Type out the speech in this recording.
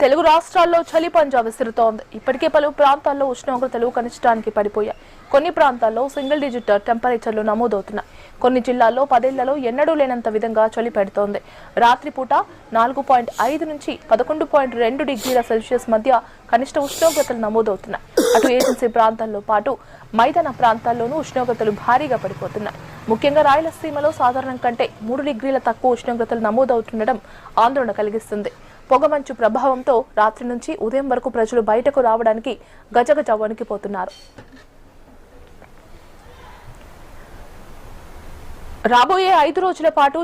తెలుగు రాష్ట్రాల్లో చలి పంజా విసురుతోంది. ఇప్పటికే పలు ప్రాంతాల్లో ఉష్ణోగ్రతలు కనిష్టానికి పడిపోయాయి. కొన్ని ప్రాంతాల్లో సింగిల్ డిజిట్ టెంపరేచర్లు నమోదవుతున్నాయి. కొన్ని జిల్లాల్లో 10 ఏళ్లలో ఎన్నడూ లేనంత విధంగా చలి పెడుతోంది. రాత్రిపూట 4.5 నుంచి 11.2 డిగ్రీల సెల్సియస్ మధ్య కనిష్ట ఉష్ణోగ్రతలు నమోదవుతున్నాయి. అటు ఏజెన్సీ ప్రాంతాల్లో పాటు మైదాన ప్రాంతాల్లోనూ ఉష్ణోగ్రతలు భారీగా పడిపోతున్నాయి. ముఖ్యంగా రాయలసీమలో సాధారణం కంటే 3 డిగ్రీల తక్కువ ఉష్ణోగ్రతలు నమోదవుతుండడం ఆందోళన కలిగిస్తుంది. పొగమంచు ప్రభావంతో రాత్రి నుంచి ఉదయం వరకు ప్రజలు బయటకు రావడానికి గజగజ వణికిపోతున్నారు. రాబోయే 5 రోజుల పాటు